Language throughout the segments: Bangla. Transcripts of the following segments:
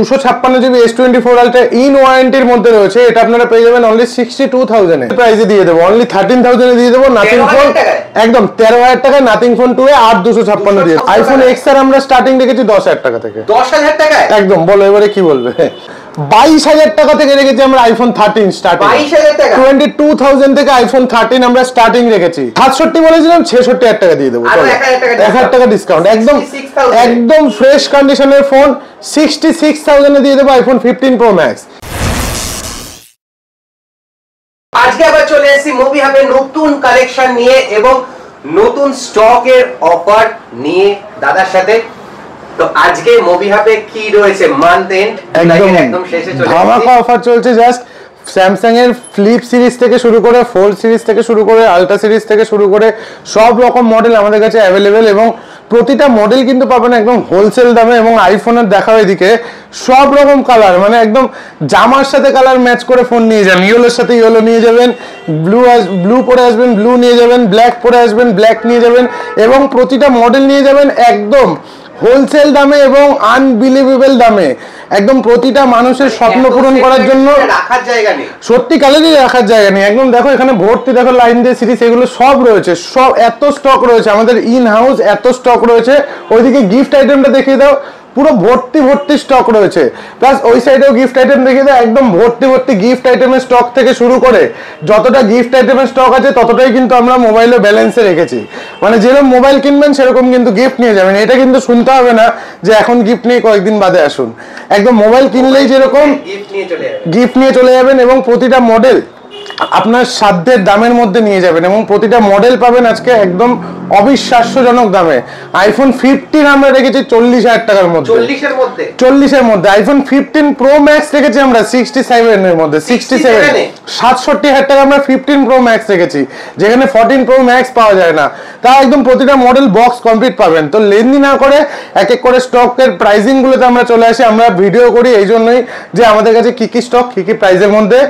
256 জিবি S24 আলট্রা ইন ওয়ারেন্টির মধ্যে রয়েছে। এটা আপনারা পেয়ে যাবেন অনলি 62,000 এ প্রাইসে দিয়ে দেবো, অনলি 13,000 এ দিয়ে দেবো। নাথিং ফোন একদম 13,000 টাকায় নাথিং ফোন 2 এ 8256 দিয়ে আইফোন এক্স আর আমরা স্টার্টিং রেখেছি 10,000 টাকা থেকে। 10,000 টাকায় একদম। বলো এবারে কি বলবে? 22,000 টাকা থেকে রেখেছি আমরা আইফোন 13 স্টার্টিং। 22,000 টাকা 22,000 থেকে আইফোন 13 আমরা স্টার্টিং রেখেছি। 67 বলেছিলাম, 66,000 টাকা দিয়ে দেবো। 1,000 টাকা ডিসকাউন্ট। একদম একদম ফ্রেশ কন্ডিশনের ফোন 66,000 এ দিয়ে দেবো আইফোন 15 প্রো ম্যাক্স। আজকে আবার চলে এসেছি মুভি হাবে নতুন কালেকশন নিয়ে এবং নতুন স্টকের অফার নিয়ে দাদার সাথে। তো আজকে মুভি হাবে কি রয়েছে? মান্থ এন্ড একদম শেষে চলে ধামাকা অফার চলছে। জাস্ট স্যামসাং এর ফ্লিপ সিরিজ থেকে শুরু করে ফোল্ড সিরিজ থেকে শুরু করে আলট্রা সিরিজ থেকে শুরু করে সব রকম মডেল আমাদের কাছে অ্যাভেলেবেল এবং প্রতিটা মডেল কিন্তু পাবেন একদম হোলসেল দামে। এবং আইফোনের দেখাও এদিকে সব রকম কালার, মানে একদম জামার সাথে কালার ম্যাচ করে ফোন নিয়ে যান। ইয়েলোর সাথে ইয়েলো নিয়ে যাবেন, ব্লু পরে আসবেন ব্লু নিয়ে যাবেন, ব্ল্যাক পরে আসবেন ব্ল্যাক নিয়ে যাবেন এবং প্রতিটা মডেল নিয়ে যাবেন একদম হোলসেল দামে এবং আনবিলিভেবল দামে। একদম প্রতিটা মানুষের স্বপ্ন পূরণ করার জন্য রাখার জায়গা নেই, সত্যি কালেরই রাখার জায়গা নেই। একদম দেখো এখানে ভর্তি, দেখো লাইন দিয়ে সিরিজ এগুলো সব রয়েছে, সব এত স্টক রয়েছে আমাদের ইন হাউস, এত স্টক রয়েছে। ওইদিকে গিফট আইটেমটা দেখিয়ে দাও, পুরো ভর্তি ভর্তি স্টক রয়েছে। প্লাস ওই সাইডেও গিফট আইটেম দেখিয়ে দাও, একদম ভর্তি ভর্তি গিফট আইটেমের স্টক থেকে শুরু করে যতটা গিফট আইটেমের স্টক আছে ততটাই কিন্তু আমরা মোবাইলে ব্যালেন্সে রেখেছি। মানে যেরকম মোবাইল কিনবেন সেরকম কিন্তু গিফট নিয়ে যাবেন। এটা কিন্তু শুনতে হবে না যে এখন গিফট নিয়ে কয়েকদিন বাদে আসুন। একদম মোবাইল কিনলেই যেরকম গিফট নিয়ে চলে যাবেন এবং প্রতিটা মডেল আপনার সাধ্যের দামের মধ্যে নিয়ে যাবেন এবং প্রতিটা মডেল পাবেন আজকে একদম অবিশ্বাস্যজনক দামে। আইফোন 15 আমরা রেখেছি 40,000 টাকার মধ্যে। 40-এর মধ্যে আইফোন 15 প্রো ম্যাক্স রেখেছি আমরা 67 এর মধ্যে। 67,000 টাকা আমরা 15 প্রো ম্যাক্স রেখেছি, যেখানে 14 প্রো ম্যাক্স পাওয়া যায় না। তা একদম প্রতিটা মডেল বক্স কমপ্লিট পাবেন। তো লেনদি না করে এক এক করে স্টকের প্রাইসিং গুলোতে আমরা চলে আসি। আমরা ভিডিও করি এই জন্যই যে আমাদের কাছে কি কি স্টক কি কি প্রাইসের মধ্যে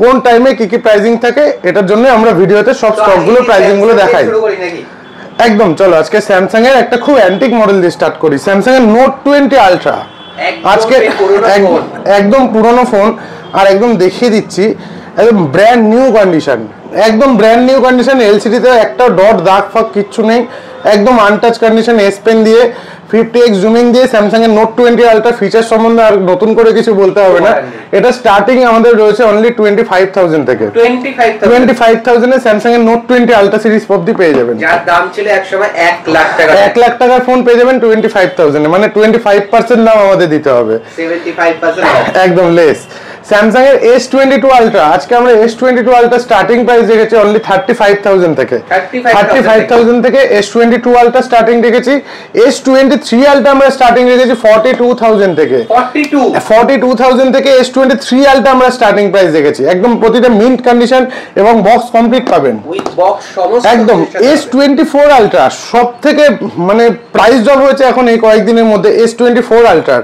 কোন টাইমে কি কি প্রাইসিং থাকে, এটার জন্য আমরা ভিডিওতে সব স্টকগুলো প্রাইসিং গুলো দেখাই। একদম চলো আজকে স্যামসাং এর একটা খুব অ্যান্টিক মডেল দিয়ে স্টার্ট করি। স্যামসাং এর নোট 20 আলট্রা আজকে একদম পুরনো ফোন আর একদম দেখিয়ে দিচ্ছি একদম ব্র্যান্ড নিউ কন্ডিশন। একদম ব্র্যান্ড নিউ কন্ডিশন, এলসিডি তে একটা ডট দাগ ফাগ কিচ্ছু নেই, একদম আনটাচ কন্ডিশন। এস পেন দিয়ে 50x জুমিং দিয়ে স্যামসাং এর নোট 20 আলট্রা ফিচার সম্বন্ধে আর নতুন করে কিছু বলতে হবে না। এটা স্টার্টিং আমাদের রয়েছে অনলি 25,000 থেকে। 25,000 এ স্যামসাং এর নোট 20 আলট্রা সিরিজ অবধি পেয়ে যাবেন, যার দাম ছিল একসময় 1 লাখ টাকা। 1 লাখ টাকার ফোন পেয়ে যাবেন 25,000 এ, মানে 25% দাম আমাদের দিতে হবে, 75% একদম লেস। স্যামসাং এর S22 আলট্রা আজকে আমরা S22 আলট্রা স্টার্টিং প্রাইস রেখেছি অনলি 35,000 থেকে। 35,000 থেকে S22 আলট্রা স্টার্টিং রেখেছি। S23 আলট্রা আমরা স্টার্টিং রেখেছি 42,000 থেকে। 42,000 থেকে S23 আলট্রা আমরা স্টার্টিং প্রাইস রেখেছি। একদম প্রতিটা মিন্ট কন্ডিশন এবং বক্স কমপ্লিট পাবেন উইথ বক্স সমস্ত। একদম S24 আলট্রা সব থেকে মানে প্রাইস ড্রপ হয়েছে এখন এই কয়েকদিনের মধ্যে। S24 আলট্রার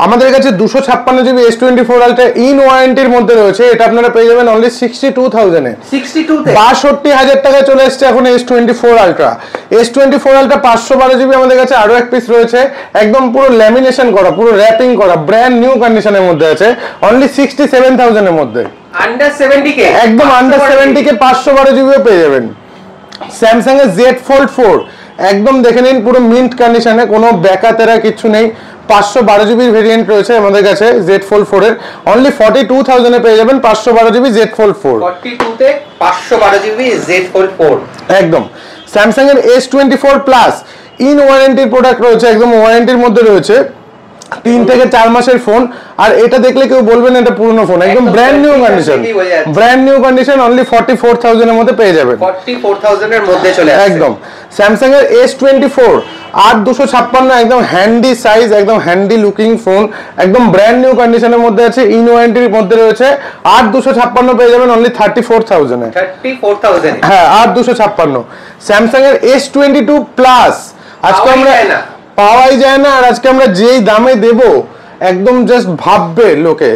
আমাদের কাছে 256 জিবি S24 আলট্রা ইন ওয়ারেন্টির মধ্যে রয়েছে। এটা আপনারা পেয়ে যাবেন অনলি 62,000 এ। 62,000 টাকায় চলে এসেছে এখন S24 ultra. S24 ultra 512 GB আমাদের কাছে আরো এক পিস রয়েছে, একদম পুরো ল্যামিনেশন করা, পুরো র্যাপিং করা, ব্র্যান্ড নিউ কন্ডিশনের মধ্যে আছে অনলি 67,000 এর মধ্যে। আন্ডার 70 কে একদম আন্ডার 70 কে 512 জিবিও পেয়ে যাবেন। স্যামসাং এর Z Fold 4 একদম দেখে নিন পুরো মিন্ট কন্ডিশনে, কোনো বেকা তেরা কিছু নেই। 512 জিবির ভেরিয়েন্ট রয়েছে আমাদের কাছে Z Fold 4 এর, অনলি 42,000 এ পেয়ে যাবেন 512 জিবি Z Fold 4। 42 তে 512 জিবি Z Fold 4 একদম। স্যামসাং এর S24 প্লাস ইন ওয়ারেন্টির প্রোডাক্ট রয়েছে, একদম ওয়ারেন্টির মধ্যে রয়েছে 3 থেকে 4 মাসের ফোন। আর এটা দেখলে কেউ বলবেন এটা পুরনো ফোন, একদম brand new condition, brand new condition only 44,000 এর মধ্যে পেয়ে যাবেন। 44,000 এর মধ্যে চলে আসছে একদম। স্যামসাং এর S24 8/256 একদম হ্যান্ডি সাইজ, একদম হ্যান্ডি লুকিং ফোন, একদম ব্র্যান্ড নিউ কন্ডিশনের মধ্যে আছে, ইন ওয়ারেন্টির মধ্যে রয়েছে। 8/256 পেয়ে যাবেন অনলি 34,000 এ। 34,000 হ্যাঁ 8/256। স্যামসাং এর S22 প্লাস আজকে আমরা পাওয়াই যায় না, আর আজকে আমরা যেই দামে দেব একদম জাস্ট ভাববে লোকে।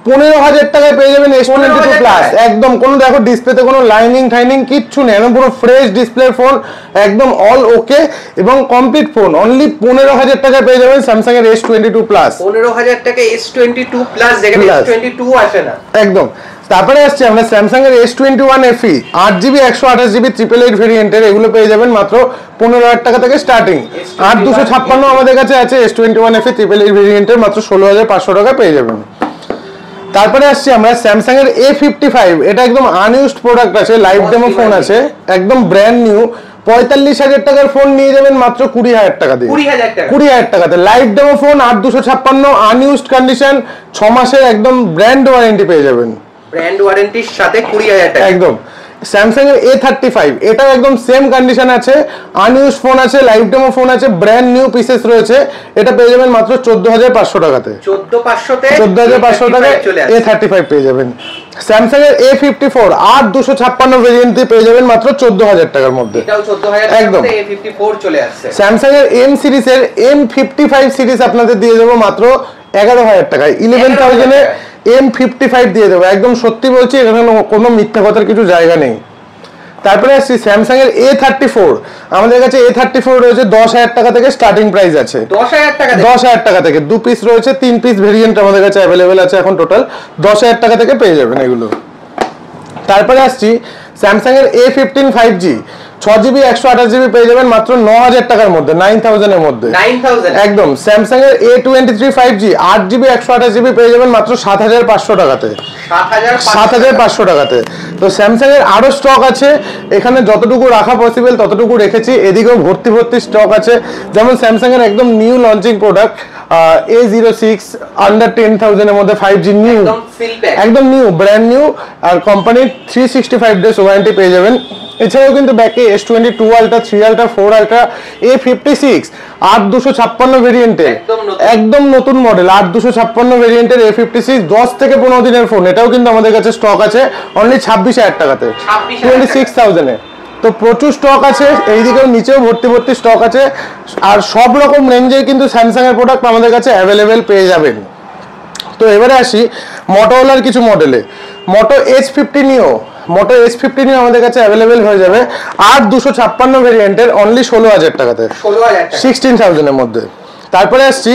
15,000 টাকায় পেয়ে যাবেন S22 প্লাস। একদম কোনো দেখো ডিসপ্লেতে কোনো লাইনিং টাইনিং কিচ্ছু নেই, একদম পুরো ফ্রেশ ডিসপ্লে ফোন, একদম অল ওকে এবং কমপ্লিট ফোন। অনলি 15,000 টাকায় পেয়ে যাবেন স্যামসাং এর S22 প্লাস। 15,000 টাকা S22 প্লাস, যেখানে S22 আসে না। একদম। তারপরে আসছে আমরা স্যামসাং এর S21 FE 8GB 128GB 888 ভেরিয়েন্টের, এগুলো পেয়ে যাবেন মাত্র 15,000 টাকা থেকে স্টার্টিং। 8256 আমাদের কাছে আছে S21 FE 888 ভেরিয়েন্টের, মাত্র 16,500 টাকা পেয়ে যাবেন। তারপরে আসছি আমরা স্যামসাং এর A55, এটা একদম আনইউজড প্রোডাক্ট আছে, লাইভ ডেমো ফোন আছে, একদম ব্র্যান্ড নিউ। 45,000 টাকার ফোন নিয়ে যাবেন মাত্র 20,000 টাকা দিয়ে। 20,000 টাকাতে live demo phone 8256 unused condition, 6 মাসের একদম ব্র্যান্ড ওয়ারেন্টি পেয়ে যাবেন। ব্র্যান্ড ওয়ারেন্টির সাথে 20,000 টাকা একদম। স্যামসাং এর A35, এটা একদম সেম কন্ডিশন আছে, আনইউজ ফোন আছে, লাইভ ডেমো ফোন আছে, ব্র্যান্ড নিউ পিসেস রয়েছে, এটা পেয়ে যাবেন মাত্র 14,500 টাকাতে। 14,500 টাকায় A35 পেয়ে যাবেন। স্যামসাং এর A54 8256 ভেরিয়েন্ট পেয়ে যাবেন মাত্র 14,000 টাকার মধ্যে। এটাও 14,000 টাকাতে A54 চলে আসছে। স্যামসাং এর M সিরিজের M55 সিরিজ আপনাদের দিয়ে দেবো মাত্র 11,000 টাকায়। 11,000 এ M55 দিয়ে দেবো, একদম সত্যি বলছি, এখানে কোনো মিথ্যা কথার কিছু জায়গা নেই। তারপরে আসছি স্যামসাং এর A34, আমাদের কাছে A34 রয়েছে 10,000 টাকা থেকে স্টার্টিং প্রাইস আছে। 10,000 টাকা থেকে 2 পিস রয়েছে, 3 পিস ভেরিয়েন্ট আমাদের কাছে অ্যাভেলেবেল আছে এখন, টোটাল 10,000 টাকা থেকে পেয়ে যাবেন এগুলো। তারপরে আসছি স্যামসাং এর A15 5G 6GB 128GB পেয়ে যাবেন মাত্র 9,000 টাকার মধ্যে, 9,000 এর মধ্যে। একদম। স্যামসাং এর A23 5G 8GB 128GB পেয়ে যাবেন মাত্র 7,500 টাকাতে। 7,500 টাকাতে। তো স্যামসাং এর আরো স্টক আছে, এখানে যতটুকু রাখা পসিবল ততটুকু রেখেছি, এদিকেও ভর্তি স্টক আছে। যেমন স্যামসাং এর একদম new launching product A06 under 10,000 এর মধ্যে 5G নিউ, একদম নিউ, ব্র্যান্ড নিউ, আর কোম্পানির 365 ডেজ ওয়ারেন্টি পেয়ে যাবেন। এছাড়াও কিন্তু ব্যাকে S22 ultra, 3 ultra, 4 ultra, A56 8256 ভেরিয়েন্টের, একদম নতুন মডেল 8256 ভেরিয়েন্টের A56 10 থেকে 15 দিনের ফোন, এটাও কিন্তু আমাদের কাছে স্টক আছে অনলি 26,000 টাকাতে, 26,000 এ। তো প্রচুর স্টক আছে, এইদিকেও নিচেও ভর্তি স্টক আছে, আর সব রকম রেঞ্জের কিন্তু স্যামসাং এর প্রোডাক্ট আমাদের কাছে অ্যাভেলেবেল পেয়ে যাবেন। তো এবারে আসি মোটোরোলার কিছু মডেলে। মোটো H50 নিও, মোটো H50 নিও আমাদের কাছে অ্যাভেলেবেল হয়ে যাবে 8256 ভেরিয়েন্টের, অনলি 16,000 টাকাতে, 16,000 এর মধ্যে। তারপরে আসছি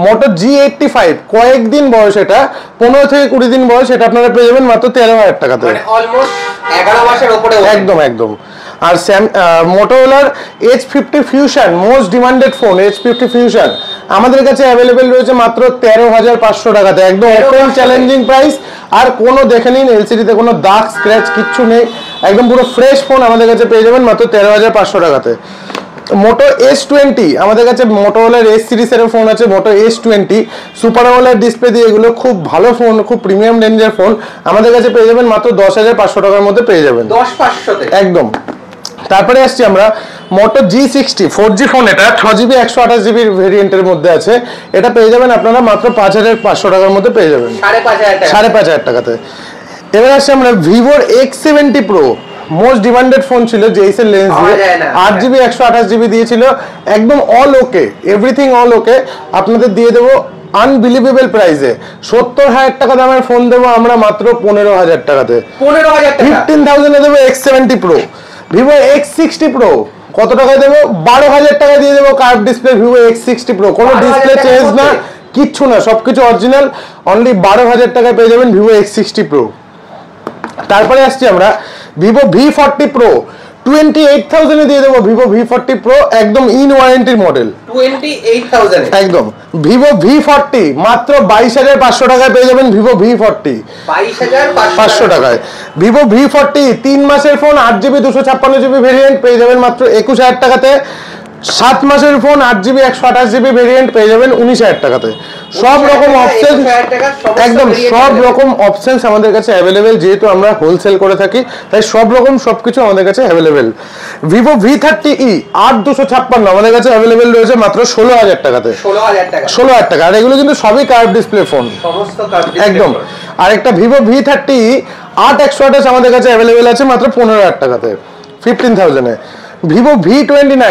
মোটো G85, কয়েকদিন বয়স, এটা 15 থেকে 20 দিন বয়স, এটা আপনারা পেয়ে যাবেন মাত্র 13,000 টাকাতে, অলমোস্ট 11 মাসের উপরে। একদম। আর মোটোরোলার H50 fusion, most demanded phone H50 fusion আমাদের কাছে অ্যাভেলেবেল রয়েছে মাত্র 13,500 টাকাতে, একদম ওপেন চ্যালেঞ্জিং প্রাইস। আর কোনো দেখে নিন এলসিডিতে কোনো দাগ স্ক্র্যাচ কিচ্ছু নেই, একদম পুরো ফ্রেশ ফোন আমাদের কাছে পেয়ে যাবেন মাত্র 13,500 টাকাতে। মোটো S20, আমাদের কাছে মোটোরোলার S সিরিজের ফোন আছে, মোটো S20 সুপার আমোলেড ডিসপ্লে দিয়ে, এগুলো খুব ভালো ফোন, খুব প্রিমিয়াম রেঞ্জের ফোন, আমাদের কাছে পেয়ে যাবেন মাত্র 10,500 টাকার মধ্যে পেয়ে যাবেন, 10,500 একদম। তারপরে আসছি আমরা মোটো G60 4G ফোন, এটা 6GB 128GB ভেরিয়েন্টের মধ্যে আছে, এটা পেয়ে যাবেন আপনারা মাত্র 5,500 টাকার মধ্যে পেয়ে যাবেন, 5,500 টাকাতে। এবার আসছি আমরা ভিভোর X70 Pro, most demanded phone ছিল, জেইসের লেন্স দিয়ে 8GB 128GB দিয়েছিল, একদম অল ওকে, এভরিথিং অল ওকে, আপনাদের দিয়ে দেবো আনবিলিভেবল প্রাইসে 70,000 টাকা দামের ফোন দেবো আমরা মাত্র 15,000 টাকাতে, 15,000 এ দেবো X70 Pro। Vivo X60 Pro কত টাকায় দেবো? 12,000 টাকা দিয়ে দেবো, curve display Vivo X60 Pro, কোনো ডিসপ্লে চেঞ্জ না, কিচ্ছু না, সবকিছু অরিজিনাল, অনলি 12,000 টাকায় পেয়ে যাবেন ভিভো X60 Pro। তারপরে আসছি আমরা ভিভো V40 Pro, 28,000 এ দিয়ে দেবো ভিভো V40 Pro, একদম ইন ওয়ারেন্টির মডেল, 28,000 একদম। ভিভো V40 মাত্র 22,500 টাকায় পেয়ে যাবেন ভিভো V40, 22,500 টাকায়। ভিভো V40 3 মাসের ফোন, 8GB 256GB ভেরিয়েন্ট পেয়ে যাবেন মাত্র 21,000 টাকাতে। 7 মাসের ফোন 8GB 128GB ভেরিয়েন্ট পেয়ে যাবেন 19,000 টাকাতে। সব রকম অপশন, একদম সব রকম অপশনস আমাদের কাছে অ্যাভেলেবেল, যেহেতু আমরা হোলসেল করে থাকি তাই সব রকম সবকিছু আমাদের কাছে অ্যাভেলেবেল। ভিভো V30e 8256 আমাদের কাছে অ্যাভেলেবেল রয়েছে মাত্র 16,000 টাকাতে, 16,000 টাকা। আর এগুলো কিন্তু সবই কার্ভ ডিসপ্লে ফোন, একদম। আর একটা ভিভো V30e 8128 আমাদের কাছে অ্যাভেলেবেল আছে মাত্র 15,000 টাকাতে, 15,000 এ। ভিভো V29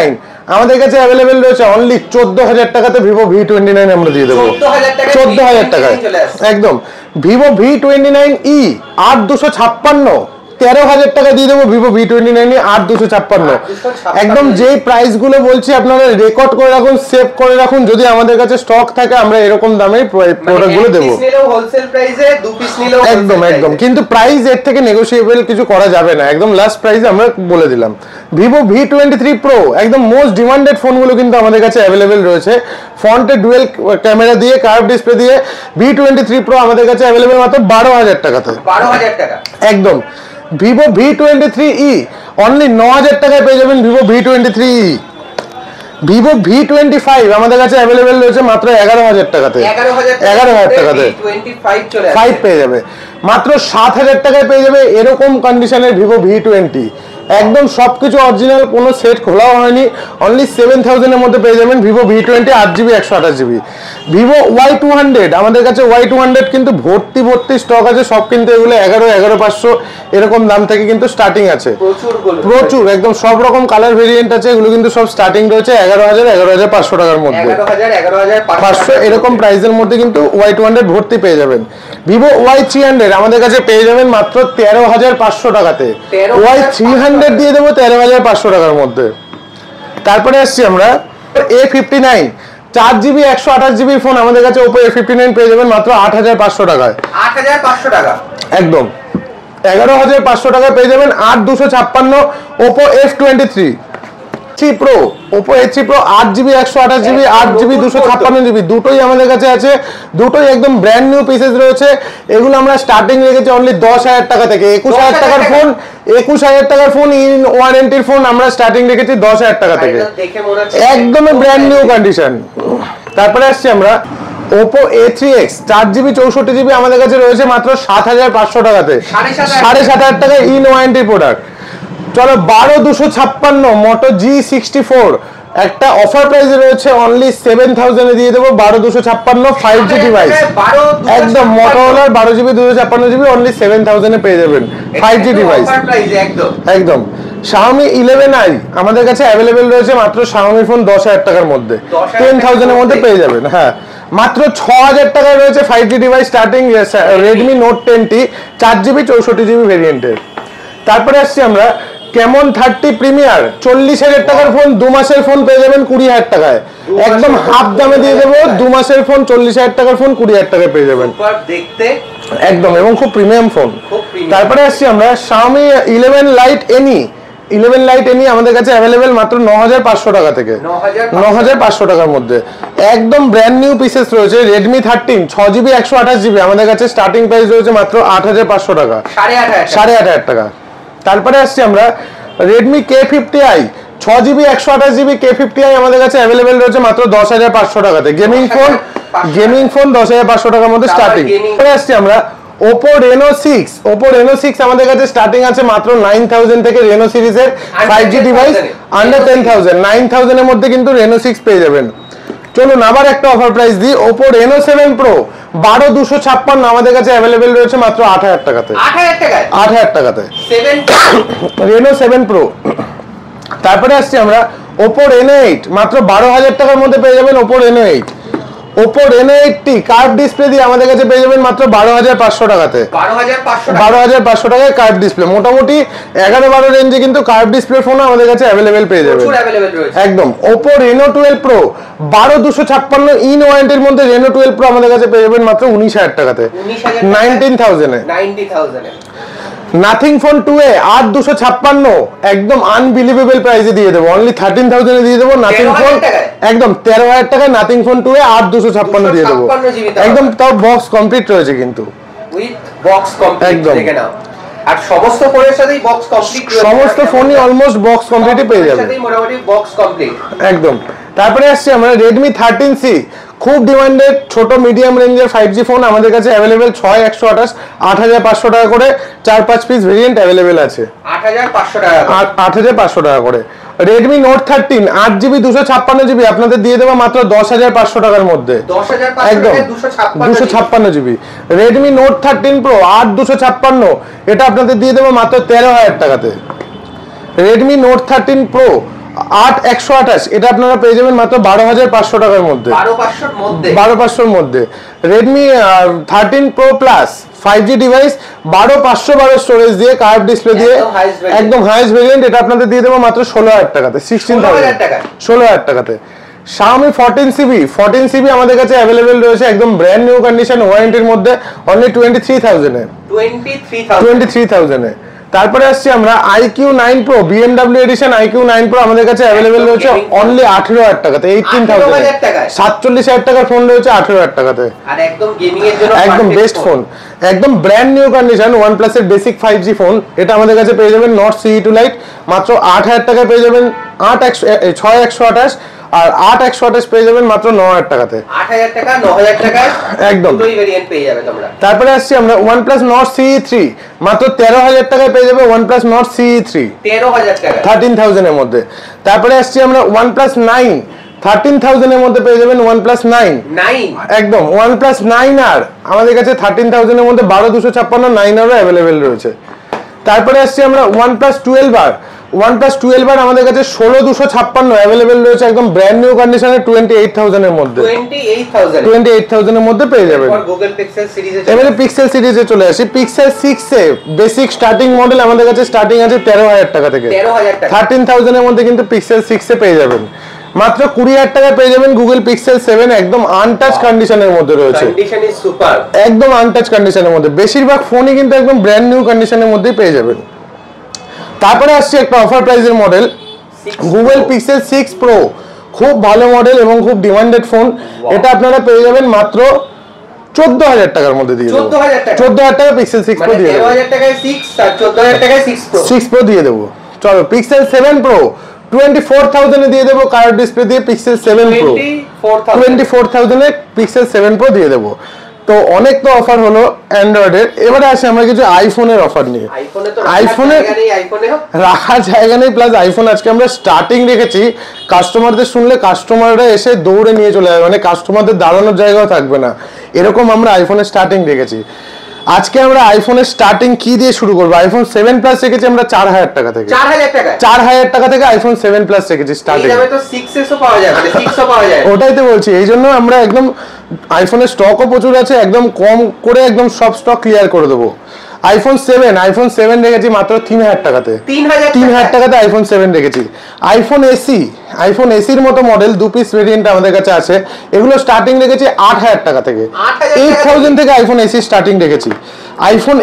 আমাদের কাছে অ্যাভেলেবেল রয়েছে অনলি 14,000 টাকাতে ভিভো V29 আমরা দিয়ে দেবো 14,000 টাকায় একদম। ভিভো V29e 8256 13,000 টাকা দিয়ে দেবো ভিভো V29 8256 একদম। যেই প্রাইস গুলো বলছি আপনারা রেকর্ড করে রাখুন, সেভ করে রাখুন, যদি আমাদের কাছে স্টক থাকে আমরা এরকম দামে প্রোডাক্ট গুলো দেবো একদম একদম। কিন্তু প্রাইস এর থেকে নেগোশিয়েবল কিছু করা যাবে না, একদম লাস্ট প্রাইস আমরা বলে দিলাম। ভিভো V23 Pro একদম মোস্ট ডিমান্ডেড ফোনগুলো কিন্তু আমাদের কাছে অ্যাভেলেবেল রয়েছে, ফ্রন্টে ডুয়েল ক্যামেরা দিয়ে কার্ভ ডিসপ্লে দিয়ে V23 Pro আমাদের কাছে অ্যাভেলেবেল মাত্র 12,000 টাকাতে। 12,000 টাকা একদম। ভিভো V23e অনলি 9,000 টাকায় পেয়ে যাবেন ভিভো V23e। ভিভো V25 আমাদের কাছে অ্যাভেলেবেল রয়েছে মাত্র 11,000 টাকাতে। 11,000 টাকাতে 5 পেয়ে যাবে মাত্র 7,000 টাকায় পেয়ে যাবে এরকম কন্ডিশনের ভিভো V20 একদম সবকিছু অরিজিনাল, কোনো সেট খোলাও হয়নি, অনলি 7,000 এর মধ্যে পেয়ে যাবেন Vivo V20 8GB 128GB। Vivo Y200 আমাদের কাছে Y200 কিন্তু ভর্তি স্টক আছে, সব কিন্তু এগুলো 11,500 এরকম দাম থেকে কিন্তু স্টার্টিং আছে, প্রচুর একদম সব রকম কালার ভেরিয়েন্ট আছে, এগুলো কিন্তু সব স্টার্টিং রয়েছে 11,000 11,500 টাকার মধ্যে, 11,500 এরকম প্রাইসের মধ্যে কিন্তু Y200 ভর্তি পেয়ে যাবেন। ভিভো Y300 আমাদের কাছে পেয়ে যাবেন মাত্র 13,500 টাকাতে। Y300 দিয়ে দেবো 13,500 টাকার মধ্যে। তারপরে আসছি আমরা A59 4GB 128GB ফোন আমাদের কাছে Oppo A59 পেয়ে যাবেন মাত্র 8,500 টাকায়। 8,500 টাকা একদম 11,500 টাকায় পেয়ে যাবেন 8,256 Oppo F23 Pro Oppo A3 Pro 8GB 128GB 8GB 256GB দুটোই আমাদের কাছে আছে, দুটোই একদম ব্র্যান্ড নিউ পিসেস রয়েছে। এগুলো আমরা স্টার্টিং রেখেছি অনলি 10,000 টাকা থেকে। 21,000 টাকার ফোন 21,000 টাকার ফোন ইন ওয়ারেন্টির ফোন আমরা স্টার্টিং রেখেছি 10,000 টাকা থেকে, একদম ব্র্যান্ড নিউ কন্ডিশন। তারপরে আসছি আমরা Oppo A3X 4GB 64GB আমাদের কাছে রয়েছে মাত্র 7,500 টাকাতে, 7,500 টাকা ইন ওয়ারেন্টি প্রোডাক্ট। চলো 12,256 Moto G64 একটা অফার প্রাইসে রয়েছে অনলি 7,000 এ দিয়ে দেবো 12,256 5G ডিভাইস একদম Motorola 12GB 256GB অনলি 7,000 এ পেয়ে যাবেন 5G ডিভাইস একদম। Xiaomi 11i আমাদের কাছে অ্যাভেলেবেল রয়েছে মাত্র Xiaomi ফোন 10,000 টাকার মধ্যে, 10,000 এর মধ্যে পেয়ে যাবেন। হ্যাঁ মাত্র 6,000 টাকায় রয়েছে 5G device starting Redmi Note 10T 4GB 64GB ভেরিয়েন্টের। তারপরে আসছি আমরা Camon 30 প্রিমিয়ার 40,000 টাকার ফোন 2 মাসের ফোন পেয়ে যাবেন 20,000 টাকায়, একদম হাফ দামে দিয়ে দেবো 2 মাসের ফোন 40,000 টাকার ফোন 20,000 টাকায় পেয়ে যাবেন দেখতে একদম, এবং খুব প্রিমিয়াম ফোন। তারপরে আসছি আমরা Xiaomi 11 Lite NE 11 Lite NE আমাদের কাছে অ্যাভেলেবেল মাত্র 9,500 টাকা থেকে, 9,500 টাকার মধ্যে একদম ব্র্যান্ড নিউ পিসেস রয়েছে। Redmi 13 6GB 128GB আমাদের কাছে স্টার্টিং প্রাইস রয়েছে মাত্র 8,500 টাকা, 8,500 টাকা। তারপরে আসছি আমরা Redmi K50i 6GB 128GB K50i আমাদের কাছে অ্যাভেলেবেল রয়েছে মাত্র 10,500 টাকাতে। গেমিং ফোন 10,500 টাকার মধ্যে স্টার্টিং। তারপরে আসছি আমরা Oppo Reno 6 আমাদের কাছে স্টার্টিং আছে মাত্র 9,000 থেকে Reno সিরিজের 5G ডিভাইস আন্ডার 10,000 9,000 এর মধ্যে কিন্তু Reno 6 পেয়ে যাবেন। চলুন আবার একটা অফার প্রাইস দিই, Oppo Reno 7 Pro 12,256 আমাদের কাছে অ্যাভেলেবেল রয়েছে মাত্র 8,000 টাকাতে, 8,000 টাকাতে Reno 7 Pro। তারপরে আসছি আমরা Oppo Reno 8 মাত্র 12,000 টাকার মধ্যে পেয়ে যাবেন Oppo Reno 8। Oppo Reno 8T curve display দিয়ে আমাদের কাছে পেয়ে যাবেন মাত্র 12,500 টাকাতে, 12,500 টাকায় কার্ভ ডিসপ্লে। মোটামুটি 11-12 রেঞ্জে কিন্তু কার্ভ ডিসপ্লে ফোন আমাদের কাছে অ্যাভেলেবেল পেয়ে যাবেন একদম। Oppo Reno 12 Pro 12,256 ইন ওয়ারেন্টির মধ্যে Reno 12 Pro আমাদের কাছে পেয়ে যাবেন মাত্র 19,000 টাকাতে, 19,000 এ। Nothing Phone 2A 8,256 একদম আনবিলিভেবল প্রাইসে দিয়ে দেবো, অনলি 13,000 এ দিয়ে দেবো Nothing Phone একদম 13,000 টাকায় Nothing Phone 2A 8,256 দিয়ে দেবো একদম, তাও বক্স কমপ্লিট রয়েছে কিন্তু উইথ বক্স কমপ্লিট দেখে নাও। আর সমস্ত ফোনের সাথেই বক্স কমপ্লিট রয়েছে, সমস্ত ফোনই অলমোস্ট বক্স কমপ্লিটই পেয়ে যাবে মোটামুটি বক্স কমপ্লিট একদম। তারপরে আসছে আমরা Redmi 13C খুব ডিমান্ডেড ছোট মিডিয়াম রেঞ্জের 5G ফোন আমাদের কাছে অ্যাভেলেবেল 6,128 8,500 টাকা করে 4-5 পিস ভেরিয়েন্ট অ্যাভেলেবেল আছে, 8,500 টাকা করে। Redmi Note 13 8GB 256GB আপনাদের দিয়ে দেবো মাত্র 10,500 টাকার মধ্যে, একদম 256GB। Redmi Note 13 Pro 8,256 এটা আপনাদের দিয়ে দেবো মাত্র 13,000 টাকাতে। রেডমি নোট 13 প্রো 8/128 এটা আপনারা পেয়ে যাবেন মাত্র 12,500 টাকার মধ্যে। 12,500 মধ্যে Redmi 13 pro plus 5G device 12,512 storage দিয়ে কার্ভ ডিসপ্লে দিয়ে একদম হাইয়েস্ট ভেরিয়েন্ট, এটা আপনাদের দিয়ে দেবো মাত্র 16,000 টাকাতে। 16,000 টাকাতে। Xiaomi 14CB আমাদের কাছে अवेलेबल রয়েছে একদম ব্র্যান্ড নিউ কন্ডিশন ওয়ারেন্টির মধ্যে অনলি 23,000 এ। 23,000 এ। তারপরে আসছি আমরা iQOO 9 Pro BMW edition iQOO 9 Pro আমাদের কাছে अवेलेबल রয়েছে অনলি 18,000 টাকাতে। 18,000 টাকায় 47,000 টাকার ফোন রয়েছে 18,000 টাকাতে। আর একদম গেমিং এর জন্য একদম বেস্ট ফোন, একদম ব্র্যান্ড নিউ কন্ডিশন OnePlus এর বেসিক 5G ফোন, এটা আমাদের কাছে পেয়ে যাবেন Nord CE2 Lite মাত্র 8,000 টাকায় পেয়ে যাবেন 6/128 আর 8/128 পেয়ে যাবেন মাত্র 9,000 টাকাতে। 8,000 টাকা 9,000 টাকায় একদম দুই ভেরিয়েন্ট পেয়ে যাবে তোমরা। তারপরে আসছি আমরা OnePlus Nord CE3 মাত্র 13,000 টাকায় পেয়ে যাবে OnePlus Nord CE3 13,000 টাকা 13,000 এর মধ্যে। তারপরে আসছি আমরা OnePlus 9 13,000 এর মধ্যে পেয়ে যাবেন OnePlus 9 একদম OnePlus 9R আমাদের কাছে 13,000 এর মধ্যে 12,256 9R अवेलेबल রয়েছে। তারপরে আসছি আমরা OnePlus 12R আমাদের কাছে 16,256 अवेलेबल রয়েছে একদম ব্র্যান্ড নিউ কন্ডিশনে 28,000 এর মধ্যে। 28,000 এর মধ্যে পেয়ে যাবেন। Google Pixel সিরিজে এবারে পিক্সেল সিরিজে চলে আসি। পিক্সেল 6 এ বেসিক স্টার্টিং মডেল আমাদের কাছে স্টার্টিং আছে 13,000 টাকা থেকে। 13,000 এর মধ্যে কিন্তু পিক্সেল 6 এ পেয়ে যাবেন। মাত্র 20,000 টাকায় পেয়ে যাবেন Google Pixel 7 একদম আনটাচ কন্ডিশনের মধ্যে রয়েছে। কন্ডিশন ইজ সুপার, একদম আনটাচ কন্ডিশনের মধ্যে। বেশিরভাগ ফোনই কিন্তু একদম ব্র্যান্ড নিউ কন্ডিশনের মধ্যেই পেয়ে যাবেন। তারপরে আসছে একটা অফার প্রাইসের মডেল Google Pixel 6 Pro, খুব ভালো মডেল এবং খুব ডিমান্ডেড ফোন। এটা আপনারা পেয়ে যাবেন মাত্র 14,000 টাকার মধ্যে দিয়ে দেবো। 14,000 টাকা Pixel 6 Pro দিয়ে দেবো। 13,000 টাকায় 6 আর 14,000 টাকায় 6 Pro দিয়ে দেবো। চলো Pixel 7 Pro 24,000 এ দিয়ে দেবো কার্ভ ডিসপ্লে দিয়ে Pixel 7 Pro 24,000 এ Pixel 7 Pro দিয়ে দেবো। তো অনেক তো অফার হলো অ্যান্ড্রয়েডের, এবারে আসি আমরা কিছু আইফোনের অফার নিয়ে। আইফোনের রাখার জায়গা নেই, প্লাস আইফোন আজকে আমরা স্টার্টিং রেখেছি। কাস্টমারদের শুনলে কাস্টমাররা এসে দৌড়ে নিয়ে চলে যাবে, মানে কাস্টমারদের দাঁড়ানোর জায়গাও থাকবে না, এরকম আমরা আইফোনের স্টার্টিং রেখেছি। আজকে আমরা আইফোনের স্টার্টিং কি দিয়ে শুরু করব? আইফোন 7 প্লাস রেখেছি আমরা 4,000 টাকা থেকে। 4,000 টাকা থেকে আইফোন 7 প্লাস রেখেছি স্টার্টিং। এই তো 6s ও পাওয়া যায়, মানে 6 ও পাওয়া যায়। ওটাই তো বলছি, এই জন্য আমরা একদম আইফোনের স্টকও প্রচুর আছে, একদম কম করে একদম সব স্টক ক্লিয়ার করে দেবো। আইফোন 7 রেখেছি মাত্র 3,000 টাকাতে। 3,000 টাকাতে আইফোন 7 রেখেছি। আইফোন এসির মতো মডেল 2 পিস ভেরিয়েন্ট আমাদের কাছে আছে, এগুলো স্টার্টিং রেখেছি 8,000 টাকা থেকে। 8,000 থেকে আইফোন এসি স্টার্টিং রেখেছি। আইফোন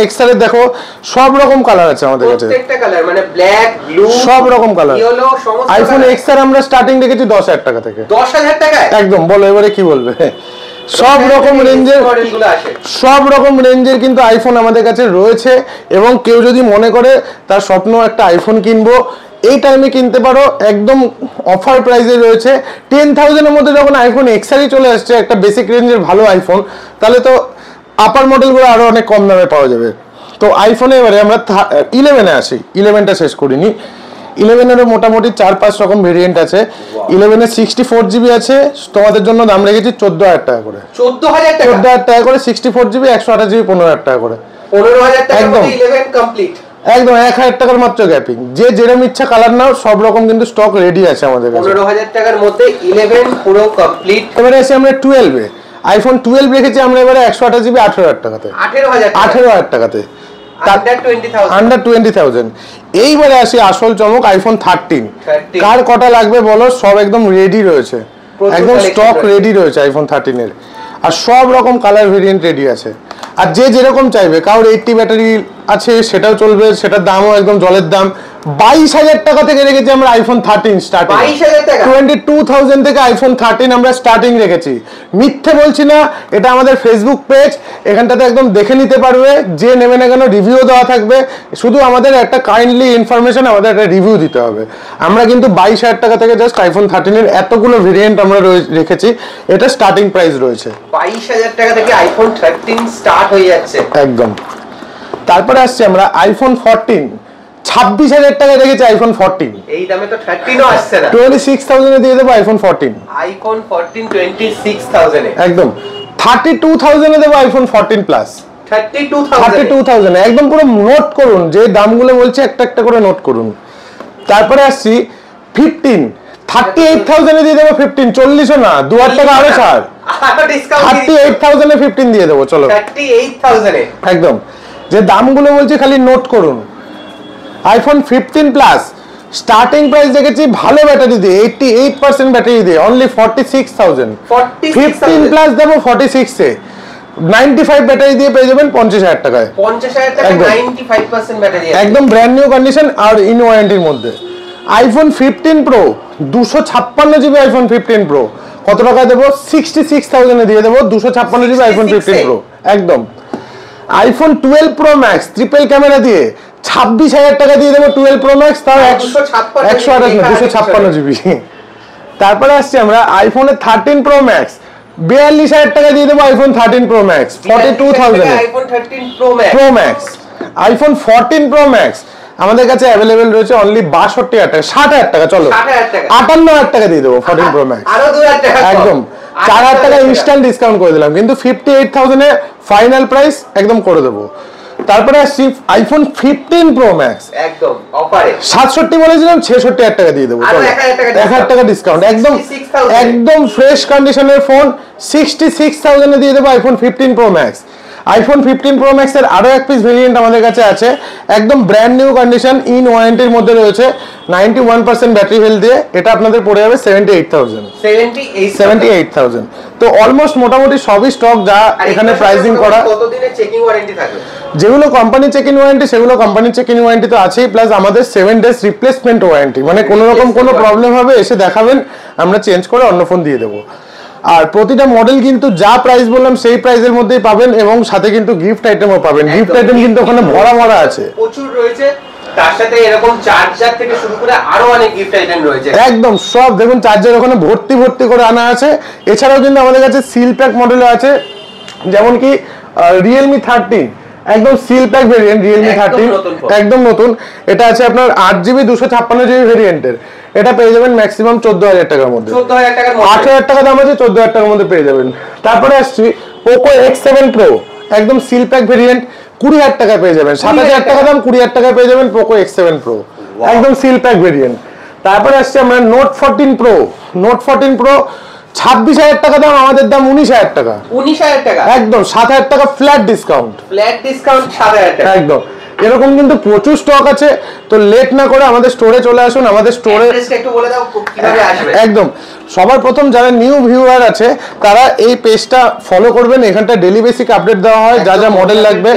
এক্সআর এর দেখো সব রকম কালার আছে আমাদের কাছে, প্রত্যেকটা কালার মানে ব্ল্যাক, ব্লু, সব রকম কালার। ইয়েলো, সমস্ত আইফোন এক্সআর আমরা স্টার্টিং রেখেছি 10,000 টাকা থেকে। 10,000 টাকায় একদম। বলো এবারে কি বলবে? সব রকম রেঞ্জের কিন্তু আইফোন আমাদের কাছে রয়েছে, এবং কেউ যদি মনে করে তার স্বপ্ন একটা আইফোন কিনবো, এই টাইমে কিনতে পারো, একদম অফার প্রাইসে রয়েছে। 10,000 এর মধ্যে যখন আইফোন এক্সআরই চলে আসছে, একটা বেসিক রেঞ্জের ভালো আইফোন, তাহলে তো আপার মডেলগুলো আরো অনেক কম দামে পাওয়া যাবে। তো আইফোনে এবারে আমরা 11-এ আসি। 11টা শেষ করিনি। 11-এরও মোটামুটি 4-5 রকম ভেরিয়েন্ট আছে। 11-এ 64GB আছে, তোমাদের জন্য দাম রেখেছি 14,000 টাকা করে। 14,000 টাকা করে 64GB, 128GB 15,000 টাকা করে। 15,000 টাকা একদম 11 কমপ্লিট, একদম 1,000 টাকার মাত্র গ্যাপিং। যে যেরকম ইচ্ছা কালার নাও, সব রকম কিন্তু স্টক রেডি আছে আমাদের কাছে। 15,000 টাকার মধ্যে 11 পুরো কমপ্লিট। এবারে আসি আমরা 12-এ। আইফোন 12 রেখেছি আমরা এবারে 128GB 18,000 টাকাতে। 18,000 টাকাতে আন্ডার 20,000। এইবারে আসি আসল চমক, আইফোন 13। কার কটা লাগবে বলো? সব একদম রেডি রয়েছে, একদম স্টক রেডি রয়েছে আইফোন 13 এর, আর সব রকম কালার ভেরিয়েন্ট রেডি আছে। আর যে যেরকম চাইবে, কারোর 80 ব্যাটারি আছে সেটাও চলবে, সেটার দামও একদম জলের দাম। 22,000 টাকা থেকে রেখেছি আমরা আইফোন 13 স্টার্টিং। 22,000 থেকে আইফোন 13 আমরা স্টার্টিং রেখেছি। মিথ্যে বলছি না, এটা আমাদের ফেসবুক পেজ, এখানটাতে একদম দেখে নিতে পারবে। যে নেবে না কেন রিভিউ দেওয়া থাকবে, শুধু আমাদের একটা কাইন্ডলি ইনফরমেশন, আমাদের একটা রিভিউ দিতে হবে। আমরা কিন্তু 22,000 টাকা থেকে জাস্ট আইফোন 13 এর এতগুলো ভেরিয়েন্ট আমরা রেখেছি, এটা স্টার্টিং প্রাইস রয়েছে। 22,000 টাকা থেকে আইফোন 13 স্টার্ট হয়ে যাচ্ছে একদম। তারপরে আসছে আমরা আইফোন 14, 26,000 টাকা রেখেছি আইফোন 14। এই দামে তো 13 ও আসছে না। 26,000 এ দিয়ে দেবো আইফোন 14। আইফোন 14 26,000 এ। একদম। 32,000 এ দেবো আইফোন 14 প্লাস। 32,000 একদম পুরো নোট করুন, যে দামগুলো বলছি একটা একটা করে নোট করুন। তারপরে আসছি 15, 38,000 এ দিয়ে দেবো 15, 40ও না, 2000 টাকা আরো ছাড়, 38,000 এ 15 দিয়ে দেবো। চলো 38,000 এ একদম, যে দামগুলো বলছি খালি নোট করুন। আইফোন 15 প্লাস স্টার্টিং প্রাইস দেখেছি ভালো ব্যাটারি দিয়ে 88% ব্যাটারি দিয়ে অনলি 46,000। 15 প্লাস দেবো 46 এ 95 ব্যাটারি দিয়ে পেয়ে যাবেন 50,000 টাকায়। 50,000 টাকা 95% ব্যাটারি একদম ব্র্যান্ড নিউ কন্ডিশন আর ইন ওয়ারেন্টির মধ্যে। IPhone 15 Pro 256 GB iPhone 15 Pro কত টাকা দেবো? 66,000 এ দিয়ে দেবো 256 জিবি আইফোন 15 প্রো একদম। IPhone 12 Pro Max triple camera দিয়ে 26,000 টাকা দিয়ে দেবো 12 প্রো ম্যাক্স, তাও 256 জিবি। তারপরে আসছি আমরা আইফোনের 13 প্রো ম্যাক্স 42,000 টাকা দিয়ে দেবো iPhone 13 pro max 42,000 iPhone 13 pro max. IPhone 14 pro max আমাদের কাছে অ্যাভেলেবেল রয়েছে অনলি 62,000 টাকা, 60,000 টাকা, চলো 58,000 টাকা দিয়ে দেবো 14 প্রো ম্যাক্স আরো 2,000 টাকা একদম, 4,000 টাকা ইনস্ট্যান্ট ডিসকাউন্ট করে দিলাম, কিন্তু 58,000 এ ফাইনাল প্রাইস একদম করে দেবো। তারপরে আসছি আইফোন 15 প্রো ম্যাক্স একদম অফারে 67 বলেছিলাম 66,000 টাকা দিয়ে দেবো, 1,000 টাকা ডিসকাউন্ট একদম, একদম ফ্রেশ কন্ডিশনের ফোন 66,000 এ দিয়ে দেবো iPhone 15 pro max. IPhone 15 pro max এর আরো এক পিস ভেরিয়েন্ট আমাদের কাছে আছে, একদম ব্র্যান্ড নিউ কন্ডিশন ইন ওয়ারেন্টির মধ্যে রয়েছে 91% ব্যাটারি হেলথ দিয়ে, এটা আপনাদের পড়ে যাবে 78,000। তো অলমোস্ট মোটামুটি সবই স্টক যা এখানে প্রাইসিং করা। কতদিনের চেকিং ওয়ারেন্টি থাকবে? যেগুলো কোম্পানি চেক ইন ওয়ারেন্টি সেগুলো কোম্পানি চেক ইন ওয়ারেন্টি তো আছেই, প্লাস আমাদের 7 ডেজ রিপ্লেসমেন্ট ওয়ারেন্টি, মানে কোনো রকম কোনো প্রবলেম হবে এসে দেখাবেন, আমরা চেঞ্জ করে অন্য ফোন দিয়ে দেবো। আর প্রতিটা মডেল কিন্তু যা প্রাইস বললাম সেই প্রাইসের মধ্যেই পাবেন, এবং সাথে কিন্তু গিফট আইটেমও পাবেন। গিফট আইটেম কিন্তু ওখানে ভরা ভরা আছে, প্রচুর রয়েছে, তার সাথে এরকম চার্জার থেকে শুরু করে আরো অনেক গিফট আইটেম রয়েছে একদম সব দেখুন, চার্জার ওখানে ভর্তি ভর্তি করে আনা আছে। এছাড়াও কিন্তু আমাদের কাছে সিল প্যাক মডেলও আছে, যেমন কি Realme 13 একদম সিল প্যাক ভেরিয়েন্ট, Realme 13 একদম নতুন, এটা আছে আপনার 8GB 256GB ভেরিয়েন্টের, এটা পেয়ে যাবেন ম্যাক্সিমাম 14,000 টাকার মধ্যে, 8,000 টাকা দাম আছে, 14,000 টাকার মধ্যে পেয়ে যাবেন। তারপরে আসছি Poco X7 Pro একদম সিল প্যাক ভেরিয়েন্ট 20,000 টাকা পেয়ে যাবেন, 7,000 টাকা দাম, 20,000 টাকা পেয়ে যাবেন Poco X7 Pro একদম সিল প্যাক ভেরিয়েন্ট। তারপরে আসছে আমরা Note 14 Pro 26,000 টাকা দাম, আমাদের দাম 19,000 টাকা, 19,000 টাকা একদম 7,000 টাকা ফ্ল্যাট ডিসকাউন্ট 7,000 টাকা একদম। এরকম কিন্তু প্রচুর স্টক আছে, তো লেট না করে আমাদের স্টোরে চলে আসুন। আমাদের স্টোরে একটু বলে দাও কিভাবে আসবে। একদম সবার প্রথম যারা নিউ ভিউয়ার আছে তারা এই পেজটা ফলো করবেন, এখানটা ডেইলি বেসিক আপডেট দেওয়া হয় যা যা মডেল লাগবে,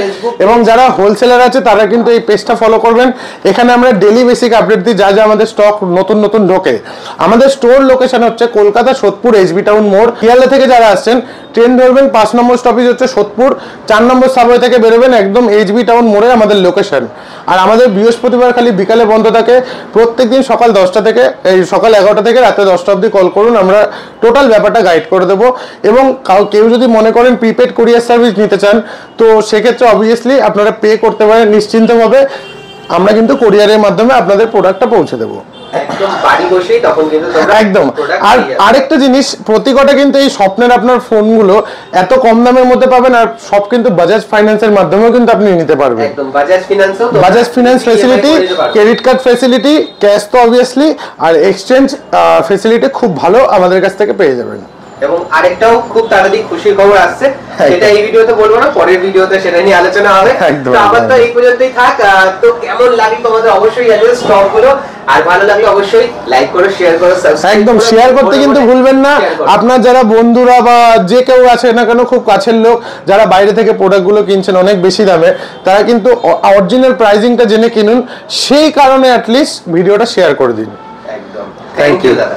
এবং যারা হোলসেলার আছে তারা কিন্তু এই পেজটা ফলো করবেন, এখানে আমরা ডেইলি বেসিক আপডেট দিই যা যা আমাদের স্টক নতুন নতুন ঢোকে। আমাদের স্টোর লোকেশন হচ্ছে কলকাতা সোদপুর HB টাউন মোড়। শিয়ালদা থেকে যারা আসছেন ট্রেন ধরবেন, 5 নম্বর স্টপেজ হচ্ছে সোদপুর, 4 নম্বর সাবওয়ে থেকে বেরোবেন, একদম HB টাউন মোড়ে আমাদের লোকেশন। আর আমাদের বৃহস্পতিবার খালি বিকালে বন্ধ থাকে, প্রত্যেকদিন সকাল 10টা থেকে এই সকাল 11টা থেকে রাতে 10টা অবধি কল করুন, আমরা টোটাল ব্যাপারটা গাইড করে দেবো। এবং কেউ যদি মনে করেন প্রিপেড কুরিয়ার সার্ভিস নিতে চান, তো সেক্ষেত্রে অবভিয়াসলি আপনারা পে করতে পারেন নিশ্চিন্তভাবে, আমরা কিন্তু কুরিয়ারের মাধ্যমে আপনাদের প্রোডাক্টটা পৌঁছে দেবো একদম বাড়ি বসেই, তখন কিন্তু একদম। আর আরেকটা জিনিস, প্রতিটা কিন্তু এই স্বপ্নের আপনার ফোনগুলো এত কম দামের মধ্যে পাবেন, আর সব কিন্তু বাজাজ ফাইন্যান্সের মাধ্যমেও কিন্তু আপনি নিতে পারবেন, একদম Bajaj finance facility, credit card facility, cash তো অবভিয়াসলি, আর এক্সচেঞ্জ ফ্যাসিলিটি খুব ভালো আমাদের কাছ থেকে পেয়ে যাবেন। এবং আরেকটাও খুব তাড়াতাড়ি খুশির খবর আসছে, সেটা এই ভিডিওতে বলবো না, পরের ভিডিওতে সেটা নিয়ে আলোচনা হবে। তো আবার তো এই পর্যন্তই থাক। তো কেমন লাগলো তোমাদের অবশ্যই জানিও স্টক গুলো, আর ভালো লাগলে অবশ্যই লাইক করো, শেয়ার করো, সাবস্ক্রাইব একদম শেয়ার করতে কিন্তু ভুলবেন না। আপনার যারা বন্ধুরা বা যে কেউ আছে না কেন, খুব কাছের লোক যারা বাইরে থেকে প্রোডাক্টগুলো কিনছেন অনেক বেশি দামে, তারা কিন্তু অরিজিনাল প্রাইসিংটা জেনে কিনুন, সেই কারণে অ্যাটলিস্ট ভিডিওটা শেয়ার করে দিন। একদম, থ্যাংক ইউ দাদা।